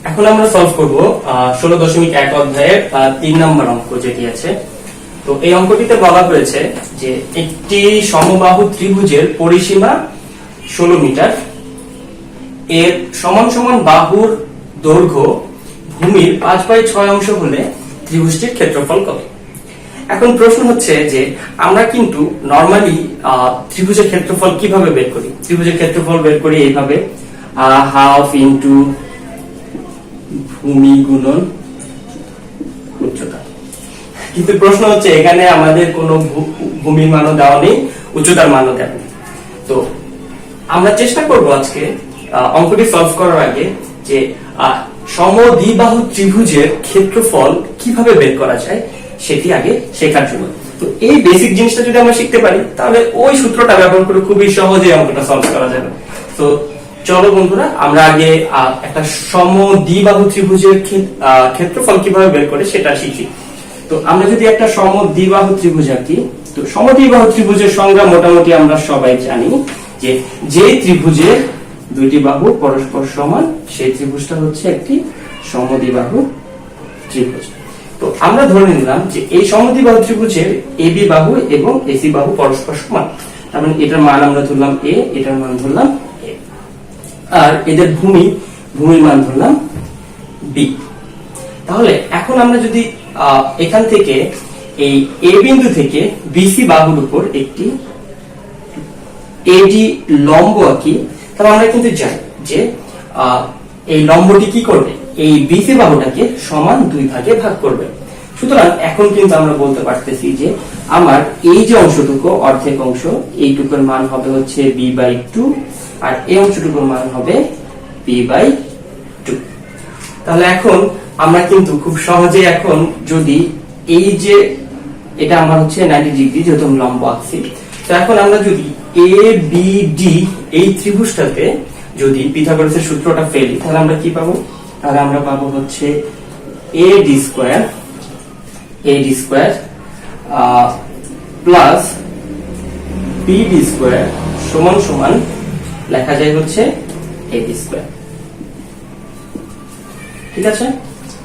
এখন আমরা সলভ করব 16.1 অধ্যায়ের 3 নম্বর অঙ্ক যেটি আছে। তো এই অঙ্কটিতে বলা হয়েছে যে একটি সমবাহু ত্রিভুজের পরিসীমা 16 মিটার, এর সমান সমান বাহুর দৈর্ঘ্য ভূমির 5/6 অংশ হলে ত্রিভুজটির ক্ষেত্রফল কত। এখন প্রশ্ন হচ্ছে যে আমরা কিন্তু নরমালি ত্রিভুজের ক্ষেত্রফল কিভাবে বের করি। ত্রিভুজের ক্ষেত্রফল বের করি এইভাবে, হাফ ইনটু ভূমি গুণন উচ্চতা। কিন্তু প্রশ্ন হচ্ছে এখানে আমাদের কোনো ভূমির মানও দেওয়া নেই, উচ্চতার মানও দেওয়া নেই। তো আমরা চেষ্টা করব আজকে অঙ্কটি সলভ করার আগে যে সমদ্বিবাহু ত্রিভুজের ক্ষেত্রফল কিভাবে বের করা যায় সেটি আগে শেখার জন্য। তো এই বেসিক জিনিসটা যদি আমরা শিখতে পারি তাহলে ওই সূত্রটা ব্যবহার করে খুবই সহজে অঙ্কটা সলভ করা যাবে। তো চলো বন্ধুরা, আমরা আগে একটা সমদ্বিবাহু ত্রিভুজের ক্ষেত্রফল কিভাবে বের করে সেটা শিখি। তো আমরা যদি একটা সমদ্বিবাহু ত্রিভুজ আঁকি, তো সমদ্বিবাহু ত্রিভুজের সংজ্ঞা মোটামুটি আমরা সবাই জানি যে ত্রিভুজের দুইটি বাহু পরস্পর সমান সেই ত্রিভুজটা হচ্ছে একটি সমদ্বিবাহু ত্রিভুজ। তো আমরা ধরে নিলাম যে এই সমদ্বিবাহু ত্রিভুজের এবি বাহু এবং এসি বাহু পরস্পর সমান। তার মানে এটার মান আমরা ধরলাম এ, এটার মান ধরলাম এ, আর এদের ভূমির মান ধরলাম বি। তাহলে এখন আমরা যদি এখান থেকে এই এ বিন্দু থেকে বিসি বাহুর উপর একটি এডি লম্ব আঁকি, তাহলে আমরা কিন্তু জানি যে এই লম্বটি কি করবে, এই বিসি বাহুটাকে সমান দুই ভাগে ভাগ করবে। সুতরাং এখন কিন্তু আমরা বলতে পারতেছি যে আমার এই যে অংশটুকু অর্ধেক অংশ, এইটুকুর মান হবে হচ্ছে b/2 আর এই অংশটুকুর মান হবে b/2। তাহলে এখন আমরা কিন্তু খুব সহজে এখন যদি এই যে এটা আমার হচ্ছে 90 ডিগ্রি যেহেতু আমি লম্ব আঁকছি, তো এখন আমরা যদি ABD এই ত্রিভুজটাতে যদি পিথাগোরাসের সূত্রটা ফেলি তাহলে আমরা কি পাবো? তাহলে আমরা পাবো হচ্ছে AD square plus BD square সমান সমান লেখা যায় হচ্ছে AD স্কয়ার। ঠিক আছে?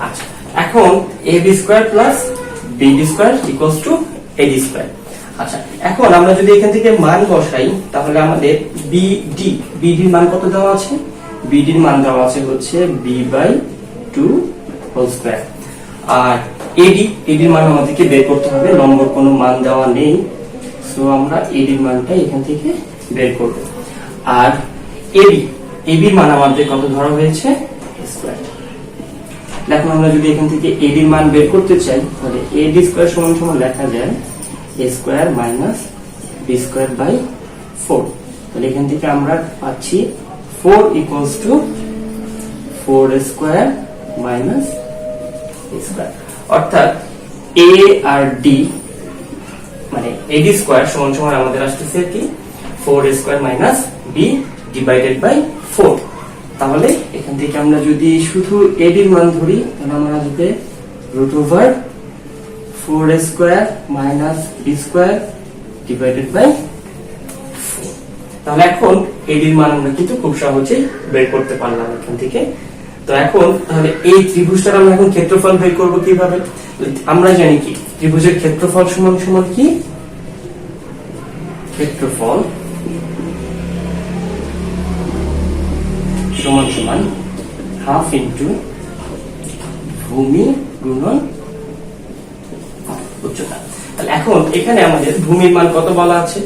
আচ্ছা, এখন AB square plus BD square equals to AD square. আচ্ছা, এখন আমরা যদি এখান থেকে মান বসাই তাহলে আমাদের BD এর মান কত দেওয়া আছে? BD এর মান দেওয়া আছে হচ্ছে b/2 হোল স্কয়ার। আর AD এর মান আমাদেরকে বের করতে হবে, লম্বর কোনো মান দেওয়া নেই, সো আমরা AD এর মানটা এখান থেকে বের করব। আর AB এর মান আমাদের কত ধরা হয়েছে? স্কয়ার। এখন আমরা যদি এখান থেকে AD এর মান বের করতে চাই তাহলে AD স্কয়ার সমান সমান লেখা যায় a square minus b square by 4। তাহলে এখান থেকে আমরা পাচ্ছি 4 equals to 4 square minus a square. অর্থাৎ a আর d মানে AD স্কয়ার সমান সমান আমাদের আসছে কি 4 square minus b divided by 4। তাহলে এখান থেকে আমরা যদি শুধু AD এর মান ধরি তাহলে আমরা আসবে √4 square minus b square divided by 4। তাহলে এখন AD এর মান আমরা কিন্তু খুব সহজে বের করতে পারলাম এখান থেকে। তো এখন তাহলে এই ত্রিভুজটার আমরা এখন ক্ষেত্রফল বের করব কিভাবে? আমরা জানি কি ত্রিভুজের ক্ষেত্রফল সমান সমান কি? ক্ষেত্রফল সমান সমান হাফ ইনটু ভূমি গুণন উচ্চতা। তাহলে এখন এখানে আমাদের ভূমির মান কত বলা আছে?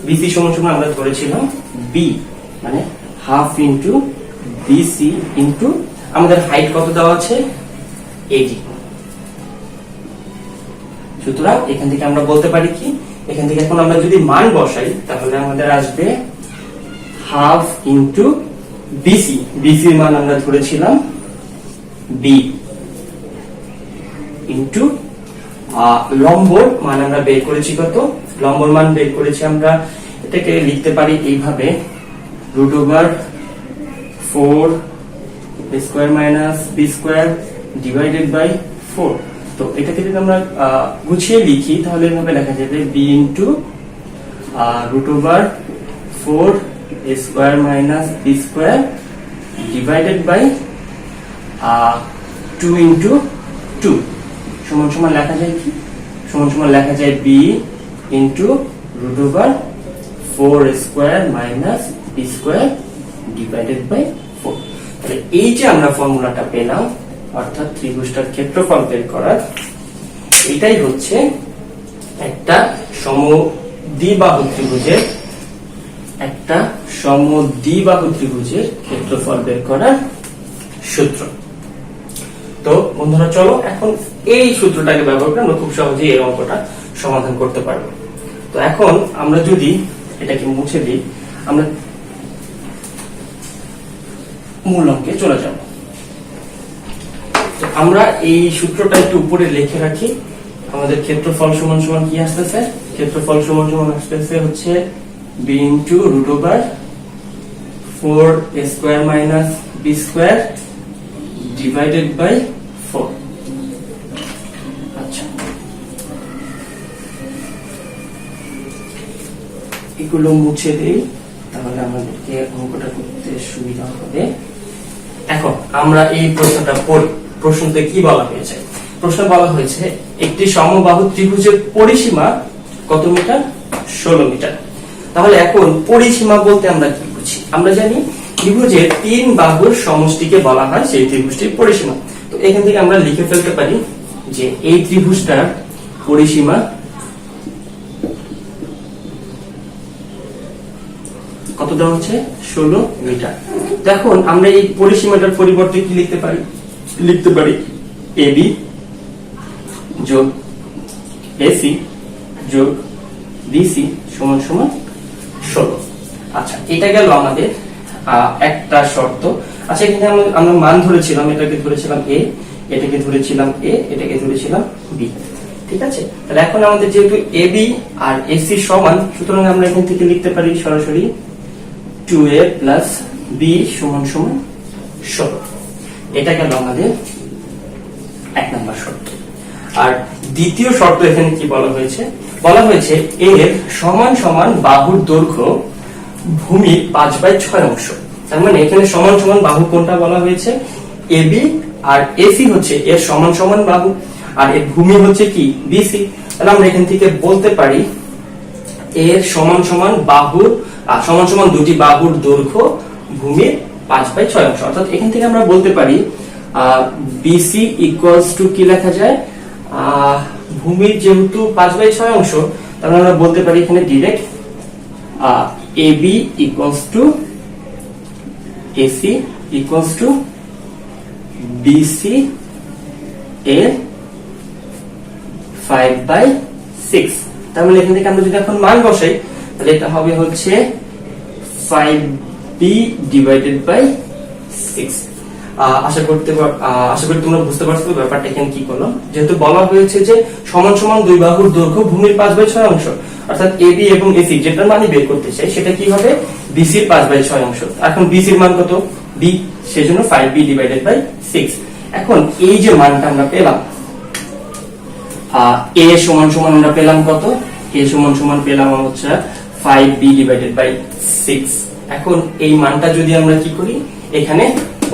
BC সমান সমান আমরা ধরেছিলাম B, মানে হাফ ইনটু BC ইনটু আমাদের হাইট কত দেওয়া আছে? AD। সুতরাং এখান থেকে আমরা বলতে পারি কি, এখান থেকে এখন আমরা যদি মান বসাই তাহলে আমাদের আসবে হাফ ইনটু BC এর মান আমরা ধরেছিলাম B ইনটু লম্বর মান আমরা বের করেছি কত? লম্বর মান বের করেছি আমরা, এটাকে লিখতে পারি এইভাবে √4 square minus b square divided by 4। তো এটাকে যদি আমরা গুছিয়ে লিখি তাহলে এভাবে লেখা যাবে b into √4 square minus b square divided by 2 into 2 সমান সমান লেখা যায় কি, সমান সমান লেখা যায় b into root over 4 square minus B square divided by 4। তাহলে এই যে আমরা ফর্মুলাটা পেলাম, অর্থাৎ ত্রিভুজটার ক্ষেত্রফল বের করার, এটাই হচ্ছে একটা সমদ্বিবাহু ত্রিভুজের ক্ষেত্রফল বের করার সূত্র। তো বন্ধুরা চলো এখন এই সূত্রটাকে ব্যবহার করে আমরা খুব সহজেই এই অঙ্কটা সমাধান করতে পারবো। তো এখন আমরা যদি এটাকে মুছে দিই, আমরা মূল অঙ্কে চলে যাব। আমরা এই সূত্রটা একটু উপরে লিখে রাখি। আমাদের ক্ষেত্রফল সমান সমান কি আসতেছে, ক্ষেত্রফল সমান সমান আসতেছে হচ্ছে b into root over 4 square minus B square divided by 4। আচ্ছা, এগুলো মুছে দেই, তাহলে আমাদেরকে অঙ্কটা করতে সুবিধা হবে। এখন আমরা এই প্রশ্নটা পড়ি। প্রশ্নতে কি বলা হয়েছে? প্রশ্ন বলা হয়েছে একটি সমবাহু ত্রিভুজের পরিসীমা কত মিটার? 16 মিটার। তাহলে এখন পরিসীমা বলতে আমরা কি বুঝি? আমরা জানি ত্রিভুজের 3 বাহুর সমষ্টিকে বলা হয় সেই ত্রিভুজটির পরিসীমা। তো এখান থেকে আমরা লিখে ফেলতে পারি যে এই ত্রিভুজটার পরিসীমা কত দেওয়া হচ্ছে? 16 মিটার। এখন আমরা এই পরিসীমাটার পরিবর্তে কি লিখতে পারি? লিখতে পারি AB যোগ AC যোগ BC সমান সমান 16। আচ্ছা, এটা গেল আমাদের একটা শর্ত। আচ্ছা, এখানে আমরা মান ধরেছিলাম, এটাকে ধরেছিলাম A, এটাকে ধরেছিলাম A, এটাকে ধরেছিলাম B। ঠিক আছে, তাহলে এখন আমাদের যেহেতু AB আর AC সমান, সুতরাং আমরা এখান থেকে লিখতে পারি সরাসরি 2A প্লাস B সমান সমান 16। এটা গেল আমাদের 1 নম্বর শর্ত। আর দ্বিতীয় শর্ত এখানে কি বলা হয়েছে? বলা হয়েছে এর সমান সমান বাহুর দৈর্ঘ্য ভূমির 5/6 অংশ। তার মানে এখানে সমান সমান বাহু কোনটা বলা হয়েছে? AB আর AC হচ্ছে এর সমান সমান বাহু, আর এর ভূমি হচ্ছে কি? BC। তাহলে আমরা এখান থেকে বলতে পারি এর সমান সমান বাহুর সমান সমান দুটি বাহুর দৈর্ঘ্য ভূমির 5/6 অংশ। অর্থাৎ এখান থেকে আমরা বলতে পারি BC ইকুয়ালস টু কি লেখা যায়? ভূমির যেহেতু 5/6 অংশ, তাহলে আমরা বলতে পারি এখানে direct AB equals to AC equals to BC এর 5/6। তার মানে এখান থেকে আমরা যদি এখন মান বসাই, তাহলে এটা হবে হচ্ছে 5B ডিভাইডেড বাই 6। আশা করি তোমরা বুঝতে পারছো ব্যাপারটা এখানে কি করলাম। যেহেতু বলা হয়েছে যে সমান সমান দুই বাহুর দৈর্ঘ্য ভূমির 5/6 অংশ, অর্থাৎ AB এবং AC যেটার মানই বের করতে চাই সেটা কি হবে? BC এর 5/6 অংশ। এখন BC এর মান কত? B, সেজন্য 5B ডিভাইডেড বাই 6। এখন এই যে মানটা আমরা পেলাম, A সমান সমান আমরা পেলাম কত? A সমান সমান পেলাম হচ্ছে 5B ডিভাইডেড বাই 6। এখন এই মানটা যদি আমরা কি করি, এখানে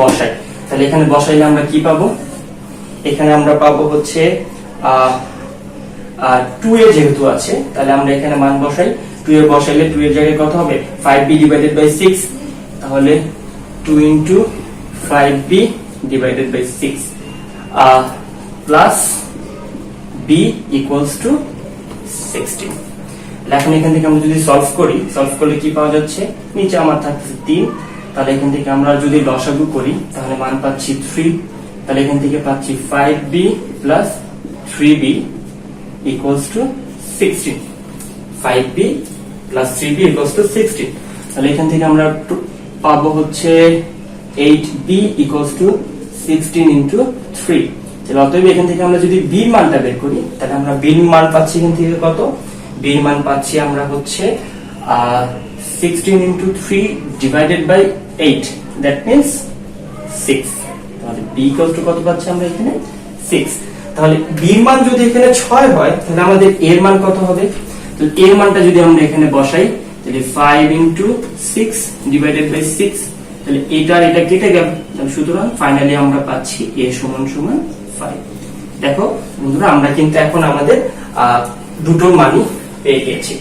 বসাই, তাহলে এখানে বসাইলে আমরা কি পাবো? এখানে আমরা পাবো হচ্ছে 2A যেহেতু আছে, তাহলে আমরা এখানে মান বসাই। 2A বসাইলে 2 এর জায়গায় কত হবে? 5B divided by 6। তাহলে 2 into 5B divided by 6 plus B equals to 16। এখন এখান থেকে আমরা যদি সলভ করলে কি পাওয়া যাচ্ছে? নিচে আমার থাকছে 3, তাহলে এখান থেকে আমরা যদি লসাগু করি তাহলে মান পাচ্ছি 3। তাহলে এখান থেকে পাচ্ছি 5B plus 3B equals to 16। 5B plus 3B equals to 16। তাহলে এখান থেকে আমরা পাবো হচ্ছে 8B ইকুয়ালস টু 16 ইন্টু 3। তাহলে অতএব এখান থেকে আমরা যদি B এর মানটা বের করি, তাহলে আমরা B এর মান পাচ্ছি এখান থেকে কত? B এর মান পাচ্ছি আমরা হচ্ছে 16 into 3 divided by 8, that means 6। তাহলে B ইকুয়াল টু কত পাচ্ছি আমরা এখানে? 6। তাহলে B এর মান যদি এখানে 6 হয়, তাহলে আমাদের A এর মান কত হবে? তো A এর মানটা যদি আমরা এখানে বসাই, তাহলে 5 ইন্টু 6 ডিভাইডেড বাই 6 তাহলে এটা আর এটা কেটে গেল, সুতরাং ফাইনালি আমরা পাচ্ছি a সমান সমান 5। দেখো বন্ধুরা, আমরা কিন্তু এখন আমাদের দুটোর মানই পেয়ে গেছি।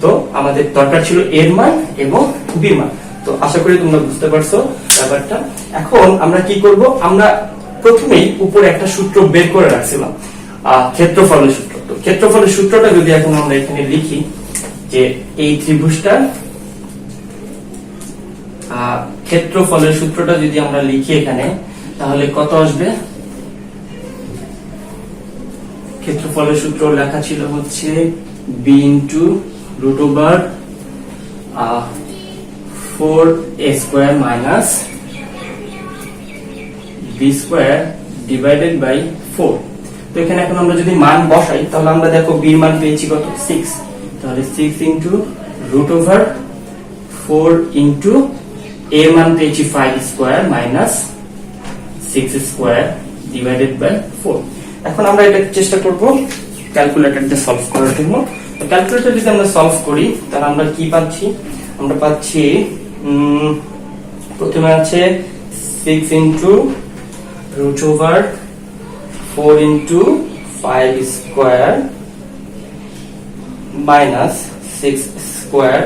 তো আমাদের দরকার ছিল এর মান এবং বি মান। তো আশা করি তোমরা বুঝতে পারছো ব্যাপারটা। এখন আমরা কি করব, আমরা প্রথমেই উপরে একটা সূত্র বের করে রাখছিলাম, ক্ষেত্রফলের সূত্র। তো ক্ষেত্রফলের সূত্রটা যদি এখন আমরা এখানে লিখি, যে এই ত্রিভুজটার ক্ষেত্রফলের সূত্রটা যদি আমরা লিখি এখানে, তাহলে কত আসবে? ক্ষেত্রফলের সূত্র লেখা ছিল হচ্ছে b into root over 4a square minus b square divided by 4। তো এখানে এখন আমরা যদি মান বসাই, তাহলে আমরা দেখো b এর মান পেয়েছি কত? 6। তাহলে 6 into root over 4 into a মান পেয়েছি 5 square minus 6 square divided by 4। এখন আমরা এটা চেষ্টা করব ক্যালকুলেটর দিয়ে সলভ করার জন্য। তো ক্যালকুলেটর যদি আমরা সলভ করি, তাহলে আমরা কি পাচ্ছি? আমরা পাচ্ছি প্রথমে আছে 6 into root over 4 into 5 square minus 6 square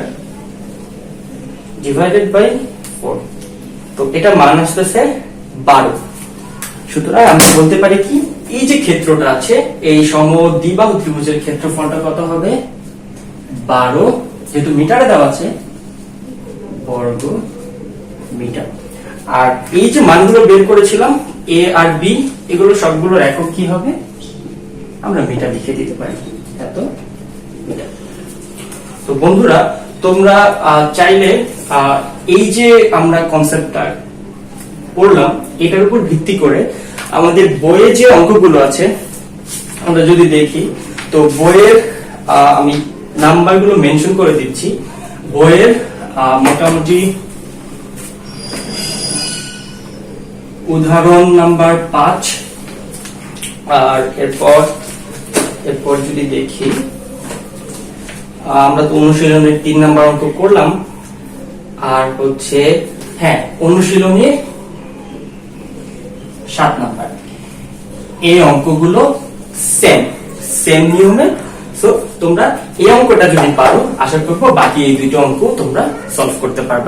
divided by 4। তো এটা মান আসতেছে 12। সুতরাং আমরা বলতে পারি কি, এই যে ক্ষেত্রটা আছে, এই সমদ্বিবাহু ত্রিভুজের ক্ষেত্রফলটা কত হবে? 12, যেহেতু মিটারে দেওয়া আছে, বর্গ মিটার। আর এই যে মানগুলো বের করেছিলাম a আর b, এগুলো সবগুলোর একক কি হবে? আমরা মিটার লিখে দিতে পারি, এত মিটার। তো বন্ধুরা, তোমরা চাইলে এই যে আমরা কনসেপ্টটা পড়লাম, এটার উপর ভিত্তি করে আমাদের বইয়ে যে অঙ্কগুলো আছে আমরা যদি দেখি, তো বইয়ের আমি নাম্বারগুলো মেনশন করে দিচ্ছি। বইয়ের মোটামুটি উদাহরণ নাম্বার 5, আর এরপর যদি দেখি, আমরা তো অনুশীলনের 3 নাম্বার অঙ্ক করলাম, আর হচ্ছে অনুশীলনের 7 নাম্বার। এই অঙ্কগুলো সেম নিয়মে। সো তোমরা এই অঙ্কটা যদি পারো, আশা করবো বাকি এই দুটো অঙ্ক তোমরা সলভ করতে পারবে।